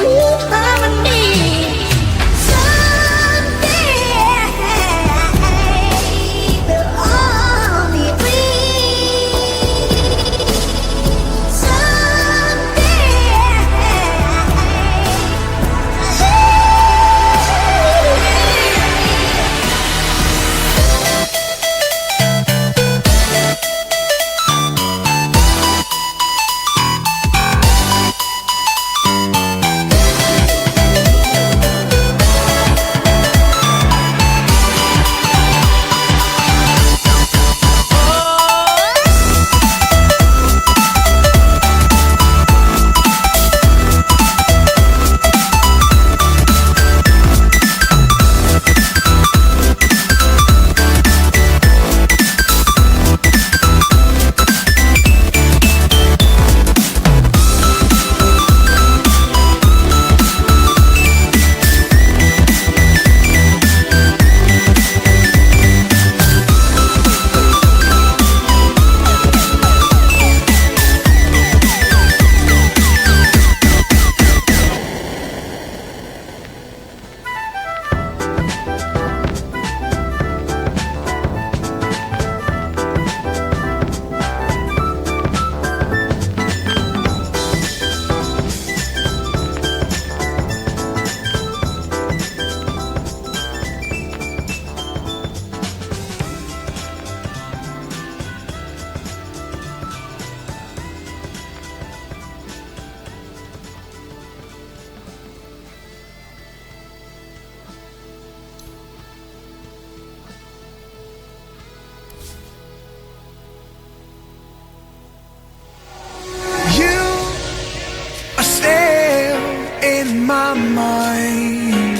new harmony. Someday we'll all be free. In my mind,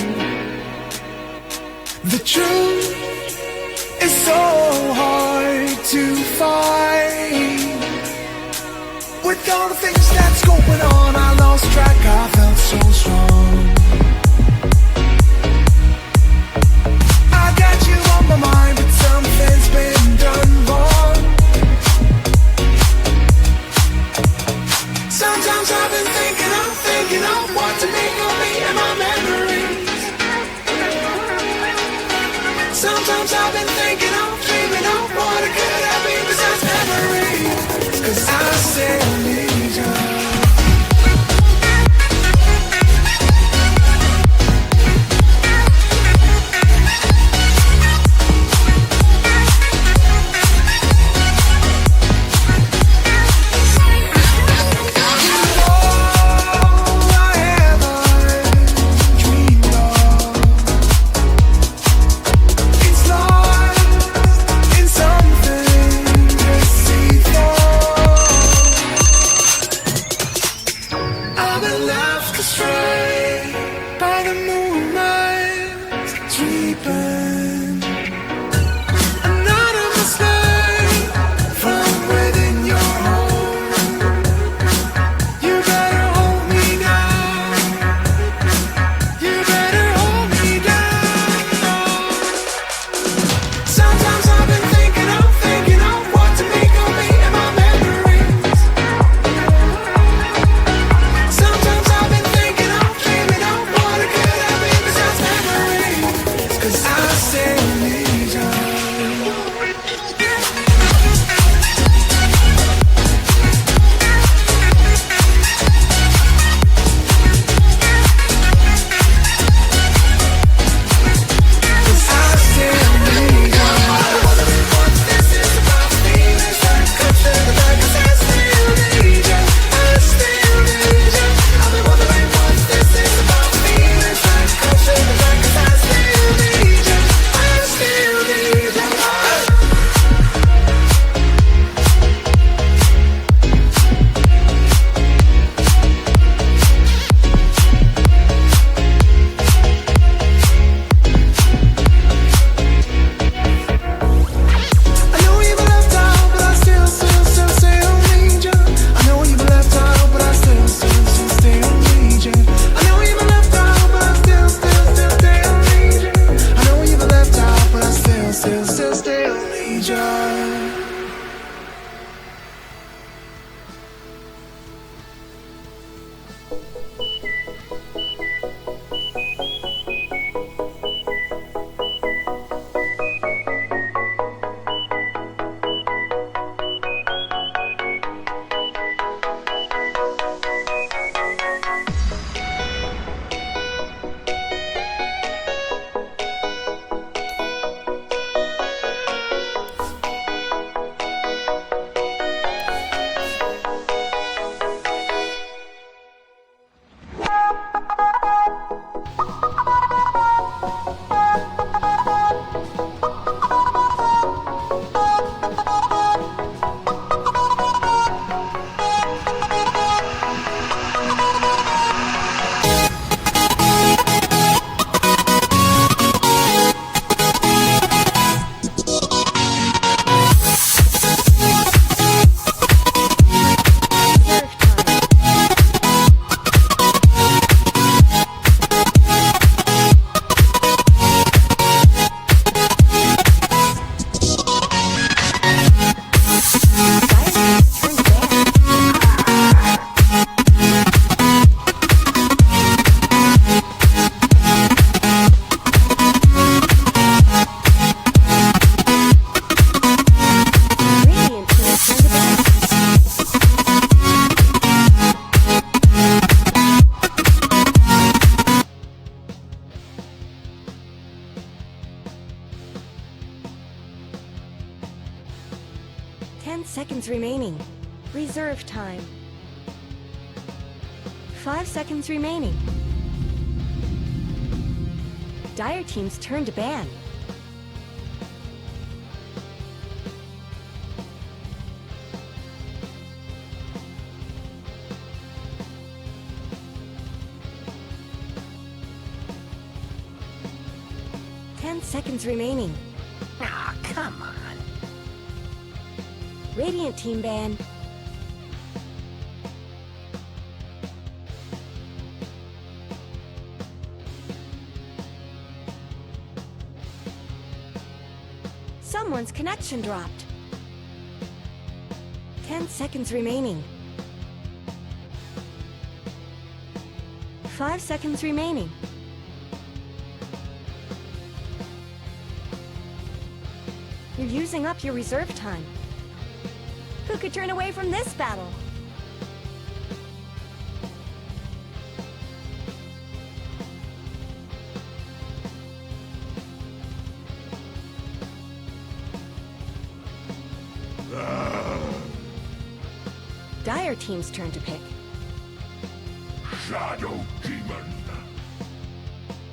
the truth is so hard to find. With all the things that's going on, I lost track, I felt so strong. I got you on my mind, but something's been done wrong. Sometimes I've been thinking of what to make of me and my memories. Sometimes I've been thinking of, dreaming of what it could have been besides memories. 'Cause I still need you. seconds remaining. Reserve time. 5 seconds remaining. Dire Team's turn to ban. Seconds remaining. Ah, come on. Radiant Team ban. Someone's connection dropped. 10 seconds remaining. 5 seconds remaining. You're using up your reserve time. Who could turn away from this battle? Dire Team's turn to pick. Shadow Demon.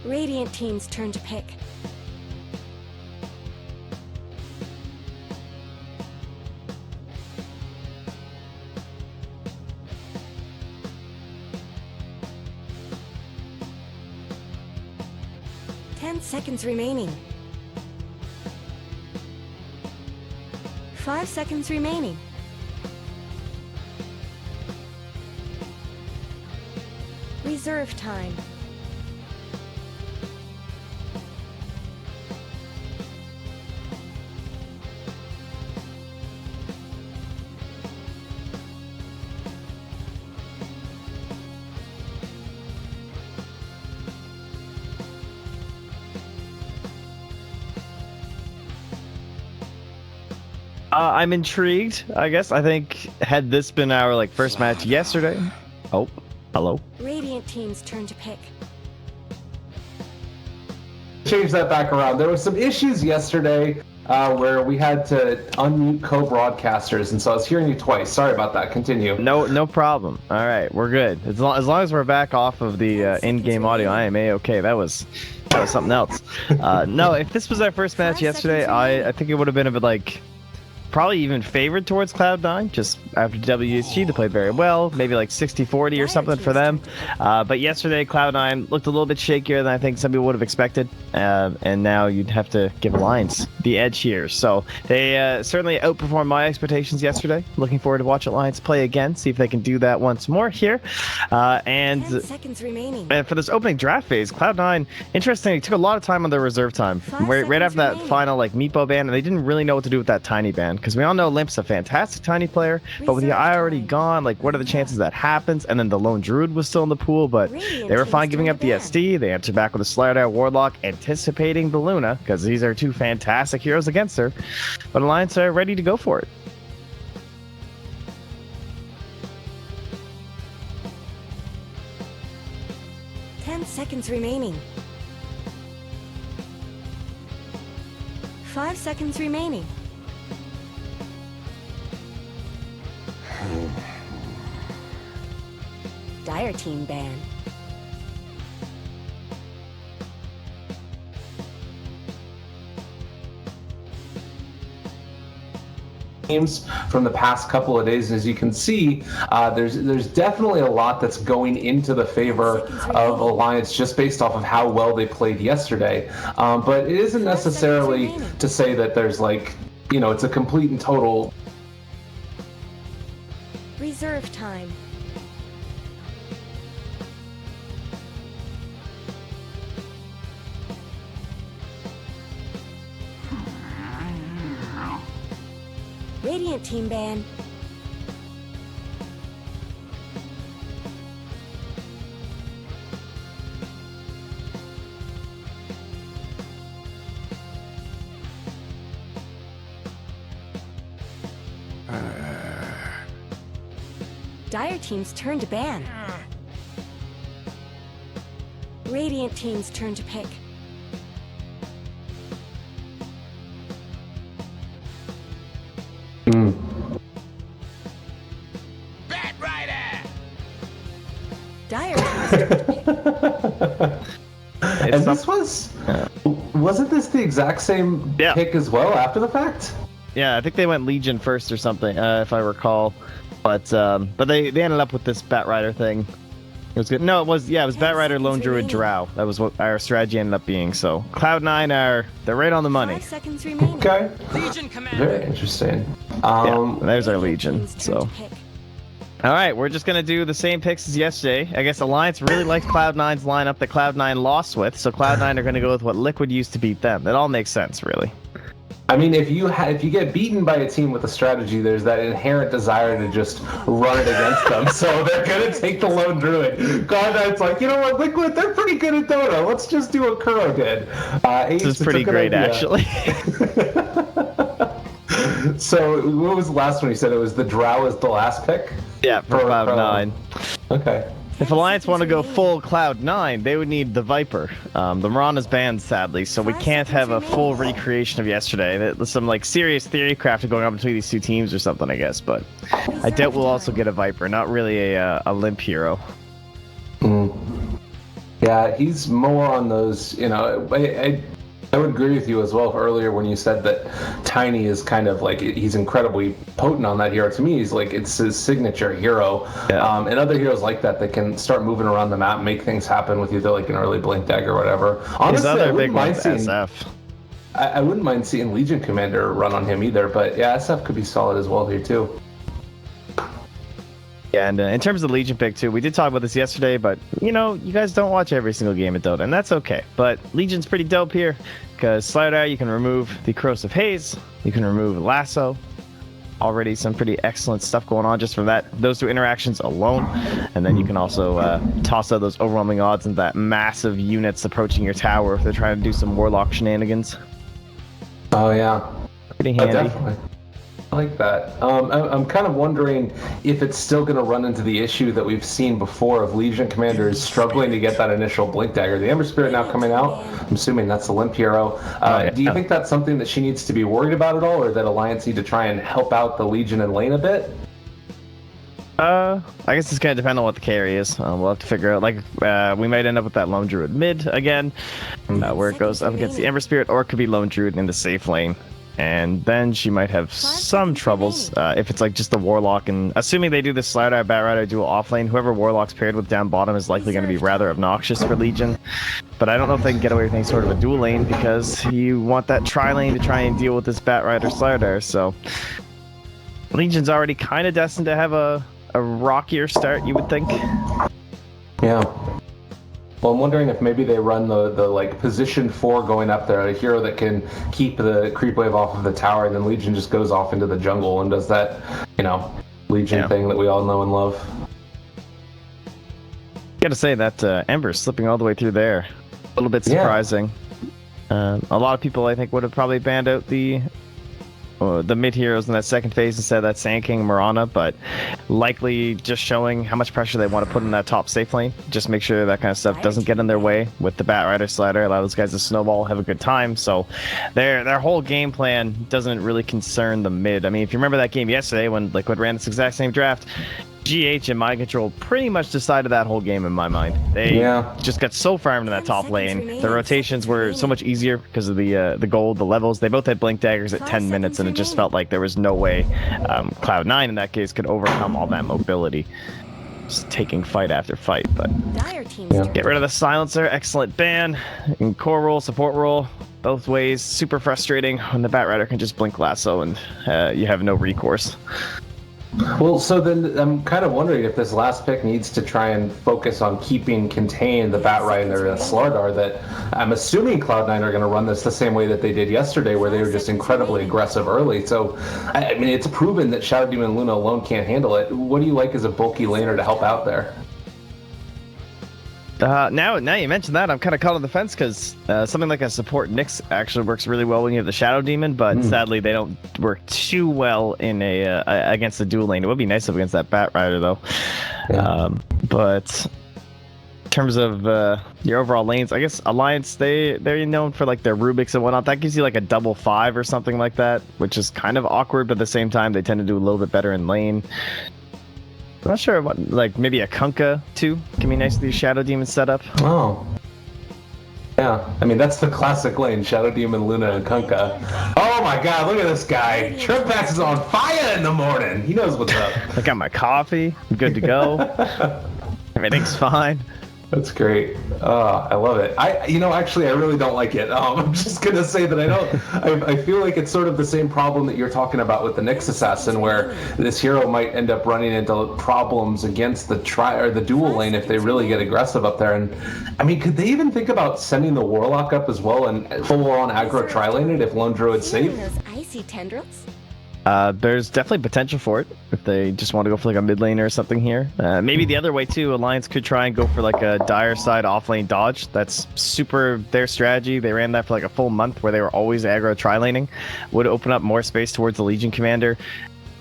Radiant Team's turn to pick. Seconds remaining. 5 seconds remaining. Reserve time. I'm intrigued, I guess. I think had this been our first match yesterday. Oh, hello. Radiant Team's turn to pick. Change that back around. There was some issues yesterday where we had to unmute co-broadcasters, and so I was hearing you twice. Sorry about that. Continue. No problem. All right, we're good. As long as we're back off of the in-game audio, I am a-okay. That was something else. No, if this was our first match yesterday, I think it would have been a bit probably even favored towards Cloud9, just after WSG. They played very well, maybe 60-40 or something for them. But yesterday, Cloud9 looked a little bit shakier than I think some people would have expected. And now you'd have to give Alliance the edge here. So they certainly outperformed my expectations yesterday. Looking forward to watch Alliance play again, see if they can do that once more here. 10 seconds remaining. And for this opening draft phase, Cloud9, interestingly, took a lot of time on their reserve time. Right after that final Meepo ban, and they didn't really know what to do with that Tiny ban. Because we all know Limp's a fantastic Tiny player, but with the eye already gone, what are the chances that happens? And then the Lone Druid was still in the pool, but they were fine giving up the SD. They answered back with a Slider Warlock, anticipating the Luna, because these are two fantastic heroes against her. But Alliance are ready to go for it. Seconds remaining. 5 seconds remaining. Dire Team ban. Games from the past couple of days, as you can see, there's definitely a lot that's going into the favor of Alliance just based off of how well they played yesterday. But it isn't necessarily to say that there's it's a complete and total reserve time. Radiant Team ban. Dire Team's turn to ban. Radiant Team's turn to pick. And this wasn't this the exact same pick as well after the fact? Yeah, I think they went Legion first or something, if I recall. But they ended up with this Batrider thing. It was good. No, it was Batrider, Lone Druid, Drow. That was what our strategy ended up being. So Cloud9 they're right on the money. 5 seconds remaining. Okay. Legion Commander. Very interesting. There's our Legion. So. All right, we're just gonna do the same picks as yesterday. I guess Alliance really liked Cloud9's lineup that Cloud9 lost with, so Cloud9 are gonna go with what Liquid used to beat them. It all makes sense, really. I mean, if you get beaten by a team with a strategy, there's that inherent desire to just run it against them. So they're gonna take the Lone Druid. Cloud9's like, you know what, Liquid, they're pretty good at Dota. Let's just do what Kuro did. This is pretty great, actually. So what was the last one you said? It was the Drow was the last pick? Yeah, for Cloud9. Okay. If Alliance want to go full Cloud9, they would need the Viper. The Mirana's banned, sadly, so we can't have a full recreation of yesterday. There's some like serious theory crafting going on between these two teams or something, I guess. But I doubt we'll also get a Viper. Not really a limp hero. Yeah, he's more on those. You know, I would agree with you as well earlier when you said that Tiny is kind of like, he's incredibly potent on that hero. To me, he's like, it's his signature hero. Yeah. And other heroes like that can start moving around the map, make things happen with either like an early Blink Dagger or whatever. Honestly, I wouldn't mind seeing SF. I wouldn't mind seeing Legion Commander run on him either, but yeah, SF could be solid as well here too. Yeah, and in terms of the Legion pick too, we did talk about this yesterday, but you know, you guys don't watch every single game of Dota, and that's okay. But Legion's pretty dope here, because Slider, you can remove the Corrosive Haze, you can remove Lasso. Already some pretty excellent stuff going on just from those two interactions alone. And then you can also toss out those overwhelming odds and that massive units approaching your tower if they're trying to do some Warlock shenanigans. Oh yeah. Pretty handy. Definitely. I like that. I'm kind of wondering if it's still going to run into the issue that we've seen before of Legion Commanders struggling to get that initial Blink Dagger. The Ember Spirit now coming out. I'm assuming that's the Limp Hero. Do you think that's something that she needs to be worried about at all, or that Alliance need to try and help out the Legion and lane a bit? I guess it's going to depend on what the carry is. We'll have to figure out. Like, we might end up with that Lone Druid mid again, where it goes up against the Ember Spirit, or it could be Lone Druid in the safe lane. And then she might have some troubles if it's like just the Warlock. And assuming they do the Slider, Batrider dual offlane, whoever Warlock's paired with down bottom is likely going to be rather obnoxious for Legion. But I don't know if they can get away with any sort of a dual lane, because you want that tri-lane to try and deal with this Batrider Slider. So Legion's already kind of destined to have a rockier start, you would think. Yeah. Well, I'm wondering if maybe they run the like position 4 going up there, a hero that can keep the creep wave off of the tower, and then Legion just goes off into the jungle and does that, you know, Legion thing that we all know and love. Gotta say that Ember's slipping all the way through there. A little bit surprising. A lot of people, I think, would have probably banned out the mid heroes in that second phase instead of that Sand King Mirana, but likely just showing how much pressure they want to put in that top safe lane. Just make sure that kind of stuff doesn't get in their way with the Batrider Slider. Allow those guys to snowball, have a good time. So their whole game plan doesn't really concern the mid. I mean, if you remember that game yesterday when Liquid ran this exact same draft, GH and Mind Control pretty much decided that whole game in my mind. They just got so farmed in that top lane. The rotations were so much easier because of the gold, the levels. They both had Blink Daggers at 10 minutes, and it just felt like there was no way Cloud9 in that case could overcome all that mobility. Just taking fight after fight, but get rid of the Silencer. Excellent ban. In core role, support role, both ways. Super frustrating when the Batrider can just blink Lasso and you have no recourse. Well, so then I'm kind of wondering if this last pick needs to try and focus on keeping contained the Batrider and Slardar, that I'm assuming Cloud9 are going to run this the same way that they did yesterday, where they were just incredibly aggressive early. So, I mean, it's proven that Shadow Demon Luna alone can't handle it. What do you like as a bulky laner to help out there? Now you mentioned that, I'm kind of caught on the fence, because something like a support Nyx actually works really well when you have the Shadow Demon, but sadly they don't work too well in against the dual lane. It would be nice against that Batrider though. But in terms of your overall lanes, I guess Alliance, they're known for like their Rubik's and whatnot. That gives you like a double 5 or something like that, which is kind of awkward, but at the same time they tend to do a little bit better in lane. I'm not sure what, like maybe a Kunkka too can be nice with your Shadow Demon setup. Oh. Yeah, I mean, that's the classic lane, Shadow Demon, Luna, and Kunkka. Oh my god, look at this guy. Tripax is on fire in the morning. He knows what's up. I got my coffee. I'm good to go. Everything's fine. That's great. I love it. Actually, I really don't like it. I'm just gonna say that I feel like it's sort of the same problem that you're talking about with the Nyx Assassin, where this hero might end up running into problems against the dual lane if they really get aggressive up there. And I mean, could they even think about sending the Warlock up as well and full on aggro tri-lane it if Lone Druid's safe? Those icy tendrils? There's definitely potential for it if they just want to go for like a mid laner or something here. Maybe the other way too, Alliance could try and go for like a dire side off lane dodge. That's super their strategy. They ran that for like a full month where they were always aggro tri-laning. Would open up more space towards the Legion commander.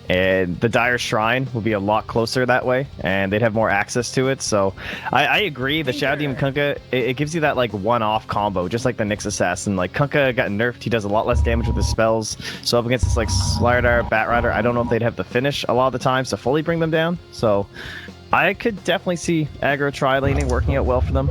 And the Dire Shrine will be a lot closer that way, and they'd have more access to it. So I agree. The Shadow Demon Kunkka, it gives you that like one-off combo, just like the Nyx Assassin. Like Kunkka got nerfed, he does a lot less damage with his spells. So up against this like Slardar, Batrider, I don't know if they'd have the finish a lot of the times to fully bring them down. So I could definitely see aggro tri-laning working out well for them.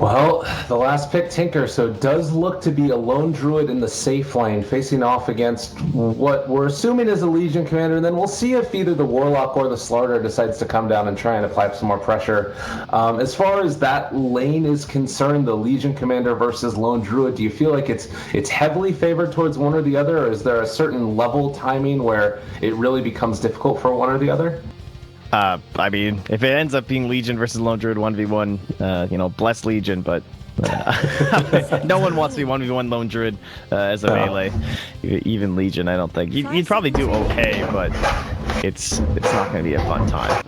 Well, the last pick, Tinker, so it does look to be a lone druid in the safe lane facing off against what we're assuming is a Legion commander, and then we'll see if either the Warlock or the Slardar decides to come down and try and apply some more pressure. As far as that lane is concerned, the Legion commander versus lone druid, do you feel like it's heavily favored towards one or the other, or is there a certain level timing where it really becomes difficult for one or the other? I mean, if it ends up being Legion versus Lone Druid 1v1, bless Legion, but no one wants to be 1v1 Lone Druid as a melee. Even Legion, I don't think. You'd probably do okay, but it's not going to be a fun time.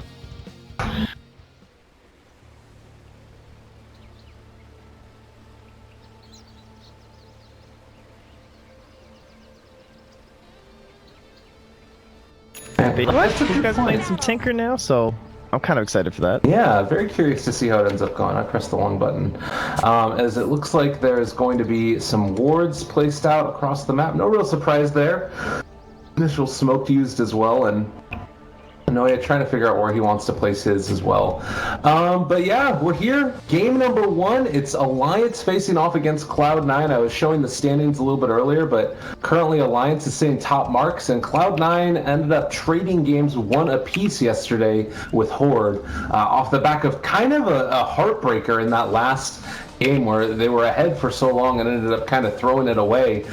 You guys playing some Tinker now, so I'm kind of excited for that. Yeah, very curious to see how it ends up going. I pressed the long button. As it looks like there's going to be some wards placed out across the map. No real surprise there. Initial smoke used as well, and Noya trying to figure out where he wants to place his as well. But yeah, we're here. Game number 1. It's Alliance facing off against Cloud9. I was showing the standings a little bit earlier, but currently Alliance is sitting top marks, and Cloud9 ended up trading games 1 apiece yesterday with Horde off the back of kind of a heartbreaker in that last game where they were ahead for so long and ended up kind of throwing it away.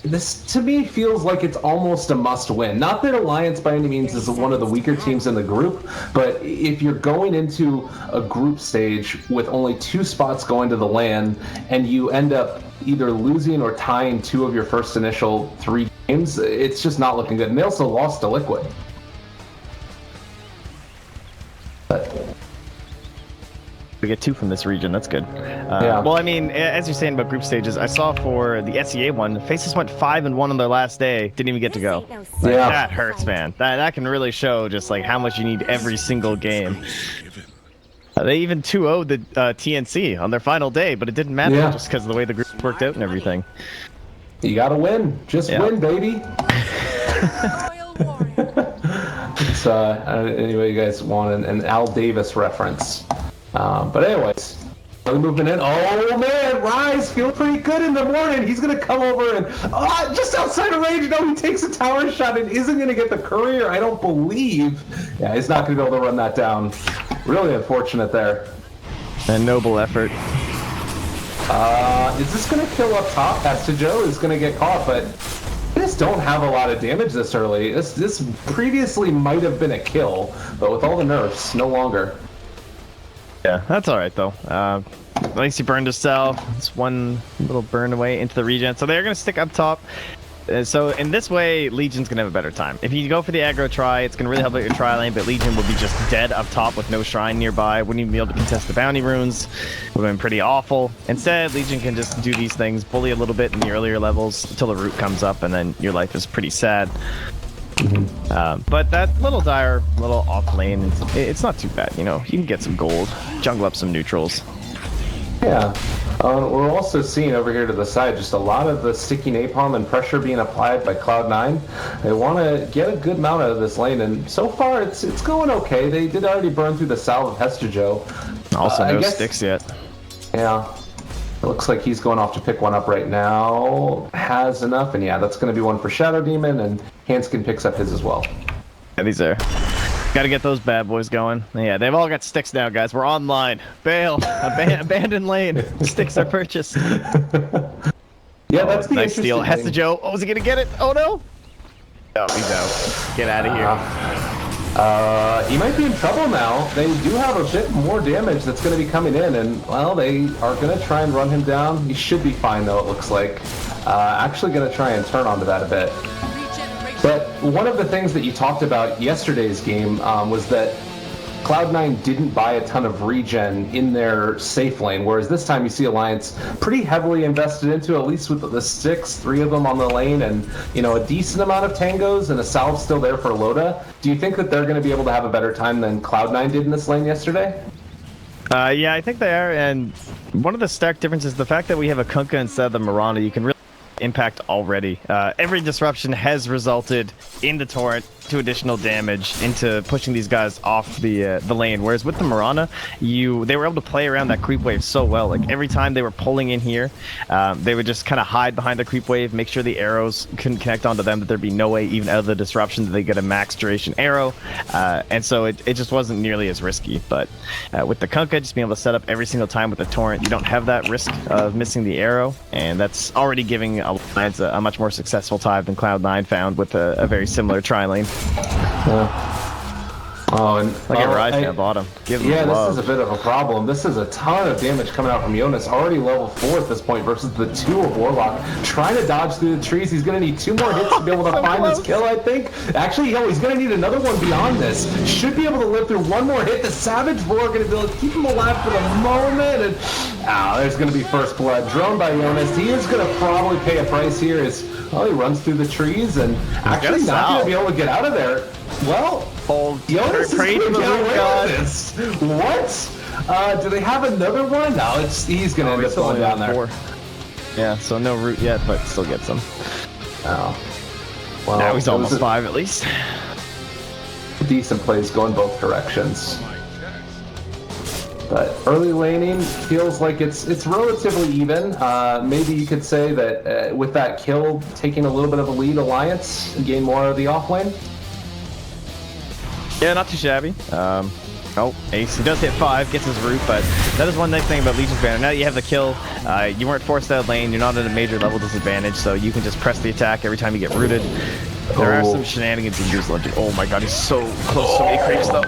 This to me feels like it's almost a must win. Not that Alliance by any means is one of the weaker teams in the group, but if you're going into a group stage with only 2 spots going to the LAN and you end up either losing or tying 2 of your first initial 3 games, it's just not looking good. And they also lost to Liquid. We get 2 from this region. That's good. Yeah. Well, I mean, as you're saying about group stages, I saw for the SEA one, Faces went 5-1 on their last day. Didn't even get to go. Like, Yeah. that hurts, man. That can really show just like how much you need every single game. They even 2-0'd the TNC on their final day, but it didn't matter just because of the way the group worked out and everything. You gotta win. Just win, baby. It's anyway you guys want an Al Davis reference. But anyways, another movement in. Oh man, Rise feel pretty good in the morning. He's gonna come over and just outside of range. No, he takes a tower shot and isn't gonna get the courier. I don't believe. Yeah, he's not gonna be able to run that down. Really unfortunate there. A noble effort. Is this gonna kill up top? Joe is gonna get caught, but they just don't have a lot of damage this early. This previously might have been a kill, but with all the nerfs, no longer. Yeah, that's all right though. At least he burned himself. It's one little burn away into the regen. So they're gonna stick up top. So in this way, Legion's gonna have a better time. If you go for the aggro try, it's gonna really help out your tri lane. But Legion will be just dead up top with no shrine nearby. Wouldn't even be able to contest the bounty runes. Would have been pretty awful. Instead, Legion can just do these things, bully a little bit in the earlier levels until the root comes up, and then your life is pretty sad. But that little dire, little off lane, it's not too bad. You know, you can get some gold, jungle up some neutrals. Yeah. We're also seeing over here to the side just a lot of the sticky napalm and pressure being applied by Cloud9. They want to get a good amount out of this lane, and so far it's going okay. They did already burn through the salve of Hestejo, Also, I no guess- sticks yet. Yeah. It looks like he's going off to pick one up right now. Has enough, and yeah, that's going to be one for Shadow Demon, and Hanskin picks up his as well. Yeah, these are. Got to get those bad boys going. Yeah, they've all got sticks now, guys. We're online. Bail. Abandoned lane. Sticks are purchased. Yeah, that's the Nice steal. interesting Hesta thing. Joe. Oh, is he going to get it? Oh, no. Oh, he's out. Get out of here. He might be in trouble now. They do have a bit more damage that's going to be coming in, and, well, they are going to try and run him down. He should be fine, though, it looks like. Actually going to try and turn onto that a bit. But one of the things that you talked about yesterday's game was that Cloud9 didn't buy a ton of regen in their safe lane, whereas this time you see Alliance pretty heavily invested into, at least with the six, 3 of them on the lane, and a decent amount of tangos and a salve still there for Loda. Do you think that they're going to be able to have a better time than Cloud9 did in this lane yesterday? Yeah, I think they are, and one of the stark differences is the fact that we have a Kunkka instead of the Mirana. You can really impact already. Every disruption has resulted in the torrent to additional damage into pushing these guys off the lane, whereas with the Mirana, they were able to play around that creep wave so well. Like every time they were pulling in here, they would just kind of hide behind the creep wave, make sure the arrows couldn't connect onto them, that there'd be no way even out of the disruption that they get a max duration arrow, and so it just wasn't nearly as risky. But with the Kunkka, just being able to set up every single time with the torrent, you don't have that risk of missing the arrow, and that's already giving Alliance a much more successful time than Cloud9 found with a very similar tri-lane. Oh, and Look at Rise down bottom. Give him yeah, love. this is a bit of a problem. This is a ton of damage coming out from Jonas, already level 4 at this point versus the 2 of Warlock. Trying to dodge through the trees. He's going to need 2 more hits to be able to find this kill, I think. Actually, he's going to need another one beyond this. Should be able to live through one more hit. The Savage Roar going to be able to keep him alive for the moment. And there's going to be first blood. Drone by Jonas. He is going to probably pay a price here as, he runs through the trees and actually not going to be able to get out of there. Well, Jonas is going to get away with this. What? Do they have another one? No, he's going to end up going down there. 4. Yeah, so no root yet, but still gets him. Oh. Well, Now he's almost 5 at least. Decent plays going both directions. But early laning feels like it's relatively even. Maybe you could say that with that kill, taking a little bit of a lead, Alliance gain more of the off lane. Yeah, not too shabby. Ace, he does hit 5, gets his root, but that is one nice thing about Legion's banner. Now that you have the kill, you weren't forced out of lane, you're not at a major level disadvantage, so you can just press the attack every time you get rooted. There are some shenanigans you can do as Legend. Oh my god, he's so close to me, creeps though.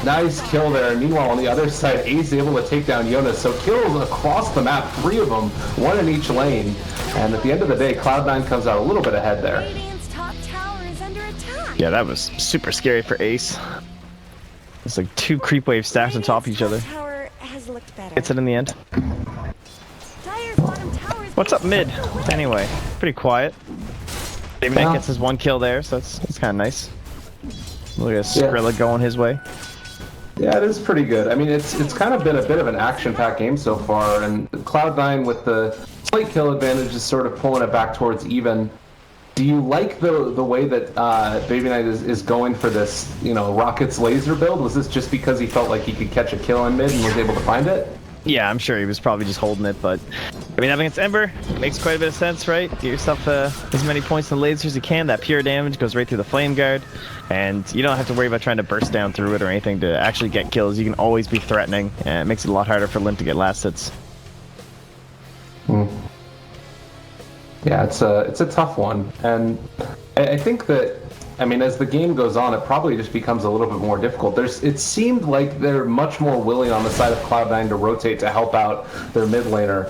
Nice kill there. Meanwhile, on the other side, Ace able to take down Jonas. So kills across the map, 3 of them, 1 in each lane. And at the end of the day, Cloud9 comes out a little bit ahead there. Radiant's top tower is under attack. Yeah, that was super scary for Ace. It's like 2 creep waves stacked on top of each other. Tower has looked better. Gets it in the end. Dire's bottom tower is What's up mid? Anyway, pretty quiet. Baby Knight Yeah. gets his 1 kill there, so that's kind of nice. Look at Skrilla going his way. Yeah, it is pretty good. I mean, it's kind of been a bit of an action-packed game so far, and Cloud9 with the slight kill advantage is sort of pulling it back towards even. Do you like the way that Baby Knight is going for this, Rocket's laser build? Was this just because he felt like he could catch a kill in mid and was able to find it? Yeah, I'm sure he was probably just holding it, but I mean, having against Ember makes quite a bit of sense, right? Get yourself as many points in the laser as you can. That pure damage goes right through the flame guard, and you don't have to worry about trying to burst down through it or anything to actually get kills. You can always be threatening, and it makes it a lot harder for Limp to get last hits. Yeah, it's a tough one, and I think that, I mean, as the game goes on, it probably just becomes a little bit more difficult. It seemed like they're much more willing on the side of Cloud9 to rotate to help out their mid laner,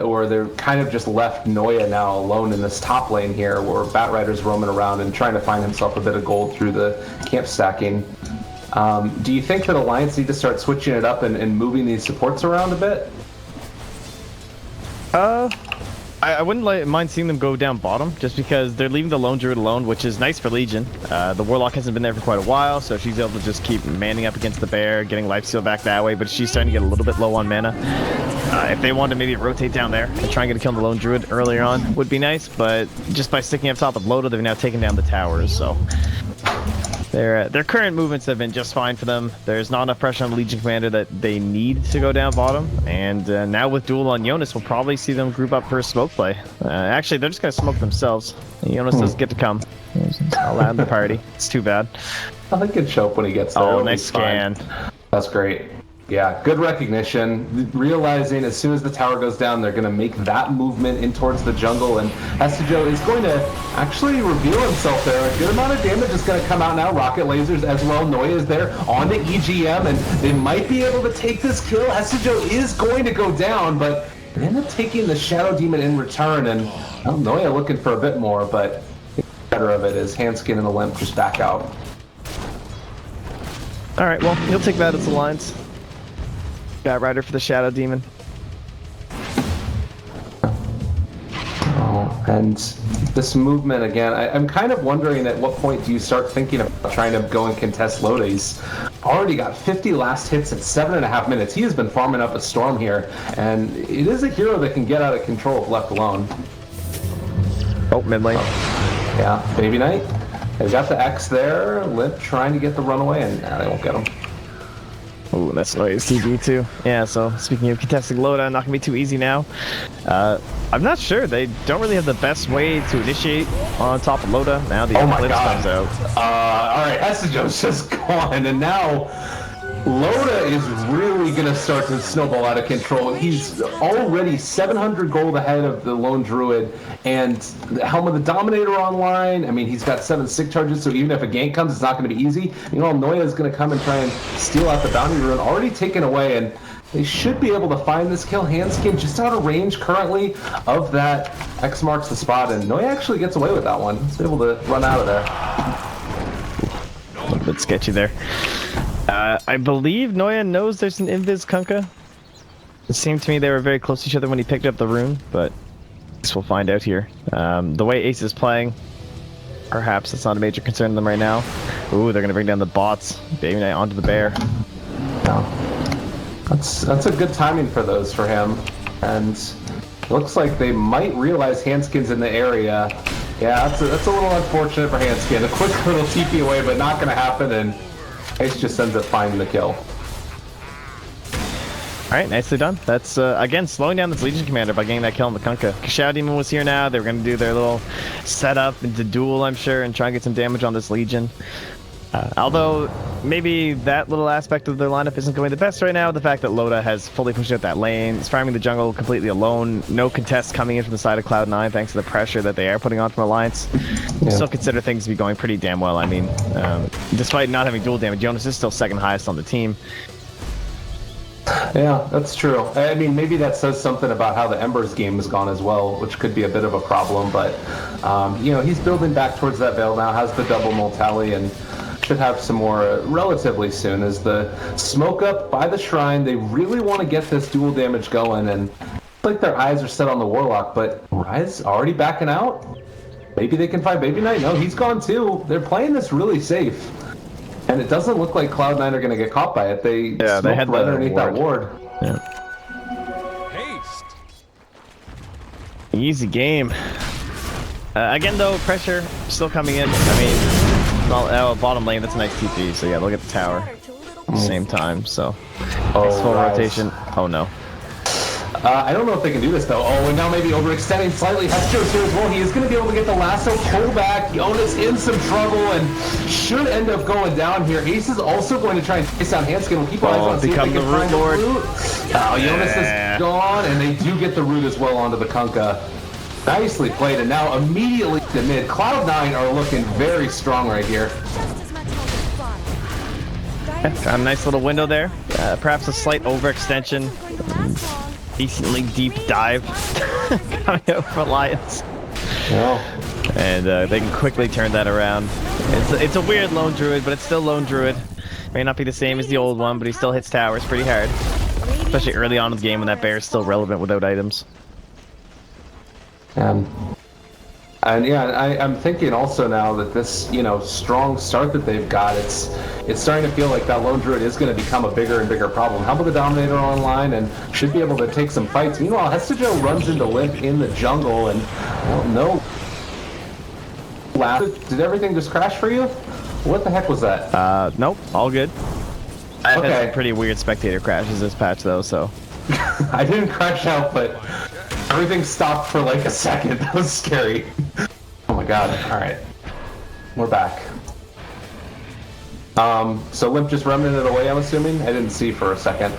or they're kind of just left Noya now alone in this top lane here, where Batrider's roaming around and trying to find himself a bit of gold through the camp stacking. Do you think that Alliance need to start switching it up and moving these supports around a bit? I wouldn't mind seeing them go down bottom, just because they're leaving the Lone Druid alone, which is nice for Legion. The Warlock hasn't been there for quite a while, so she's able to just keep manning up against the bear, getting lifesteal back that way, but she's starting to get a little bit low on mana. If they wanted to maybe rotate down there and try and get a kill on the Lone Druid earlier on, would be nice, but just by sticking up top of Loda, they've now taken down the towers, so Their current movements have been just fine for them. There's not enough pressure on the Legion Commander that they need to go down bottom. And now with Duel on Jonas, we'll probably see them group up for a smoke play. Actually, they're just going to smoke themselves. Jonas doesn't get to come. He's allowed in the party. It's too bad. I think he'd show up when he gets there. Oh, It'll nice be fine. scan. That's great. Yeah, good recognition. Realizing as soon as the tower goes down, they're going to make that movement in towards the jungle, and Estijo is going to actually reveal himself there. A good amount of damage is going to come out now. Rocket lasers as well. Noya is there on the EGM, and they might be able to take this kill. Estijo is going to go down, but they end up taking the Shadow Demon in return, and well, Noya looking for a bit more, but better of it is Handskin and the Limp just back out. All right, well, you'll take that as the lines. Got Rider for the Shadow Demon. Oh, and this movement again, I'm kind of wondering at what point do you start thinking about trying to go and contest Loda. He's already got 50 last hits at 7.5 minutes. He has been farming up a storm here, and it is a hero that can get out of control if left alone. Oh, mid lane. Yeah, Baby Knight. They've got the X there. Limp trying to get the runaway, and they won't get him. Ooh, that's Noya's TB too. Yeah, so speaking of contesting Loda, not gonna be too easy now. I'm not sure. They don't really have the best way to initiate on top of Loda. Now the Eclipse comes out. Alright, Estijo's just gone, and now Loda is really going to start to snowball out of control. He's already 700 gold ahead of the Lone Druid, and the Helm of the Dominator online. I mean, he's got 7 sick charges, so even if a gank comes, it's not going to be easy. You know, Noya is going to come and try and steal out the Bounty Rune, already taken away, and they should be able to find this kill. Handskin just out of range currently of that X marks the spot, and Noya actually gets away with that one. He's able to run out of there. A little bit sketchy there. I believe Noya knows there's an Invis Kunkka. It seemed to me they were very close to each other when he picked up the rune, but I guess we'll find out here. The way Ace is playing, perhaps it's not a major concern to them right now. Ooh, they're going to bring down the bots. Baby Knight onto the bear. That's a good timing for those for him, and looks like they might realize Handskin's in the area. Yeah, that's a little unfortunate for Handskin. A quick little TP away, but not going to happen, and Ace just ends up finding the kill. Alright, nicely done. That's, again, slowing down this Legion Commander by getting that kill on the Kunkka. Shadow Demon was here now. They were going to do their little setup into duel, I'm sure, and try and get some damage on this Legion. Although, maybe that little aspect of their lineup isn't going the best right now. The fact that Loda has fully pushed out that lane, is farming the jungle completely alone, no contests coming in from the side of Cloud9 thanks to the pressure that they are putting on from Alliance. Yeah. Still consider things to be going pretty damn well. I mean, despite not having dual damage, Jonas is still second highest on the team. Yeah, that's true. I mean, maybe that says something about how the Embers game has gone as well, which could be a bit of a problem, but, you know, he's building back towards that Veil now, has the double Multali, and should have some more relatively soon. As the smoke up by the shrine, they really want to get this dual damage going, and it's like their eyes are set on the Warlock, but Rise already backing out? Maybe they can find Baby Knight? No, he's gone too. They're playing this really safe. And it doesn't look like Cloud9 are going to get caught by it. They had right underneath that ward. Yeah. Haste. Easy game. Again, though, pressure still coming in. I mean, bottom lane, that's a nice TP. So yeah, they'll get the tower at the same time. So full rotation. Oh no. I don't know if they can do this though. Oh, and now maybe overextending slightly. Hestro's here as well. He is going to be able to get the lasso pull back. Jonas in some trouble and should end up going down here. Ace is also going to try and chase down Handskin. We'll keep our eyes on see if they can find the root. Oh, Jonas is gone, and they do get the root as well onto the Kunkka. Nicely played, and now immediately to mid. Cloud9 are looking very strong right here. Got a nice little window there. Perhaps a slight overextension. Decently deep dive coming out for Alliance. Yeah. And they can quickly turn that around. It's a weird Lone Druid, but it's still Lone Druid. May not be the same as the old one, but he still hits towers pretty hard. Especially early on in the game when that bear is still relevant without items. And yeah, I'm thinking also now that this, you know, strong start that they've got, it's starting to feel like that Lone Druid is going to become a bigger and bigger problem. How about the Dominator online and should be able to take some fights. Meanwhile, Hestijo runs into Limp in the jungle and, well, no. Did everything just crash for you? What the heck was that? Nope, all good. I've had Okay. some pretty weird spectator crashes this patch though, so. I didn't crash out, but everything stopped for like a second. That was scary. Oh my god. Alright. We're back. So Limp just running it away, I'm assuming? I didn't see for a second.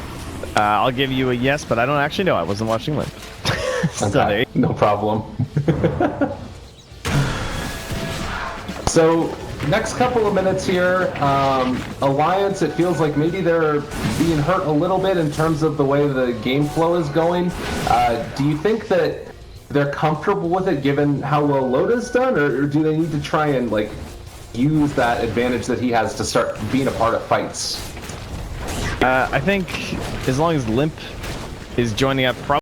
I'll give you a yes, but I don't actually know. I wasn't watching Limp. So there Okay, you- no problem. So, next couple of minutes here, Alliance, it feels like maybe they're being hurt a little bit in terms of the way the game flow is going. Do you think that they're comfortable with it given how well Loda's done, or do they need to try and like use that advantage that he has to start being a part of fights? I think as long as Limp is joining up, probably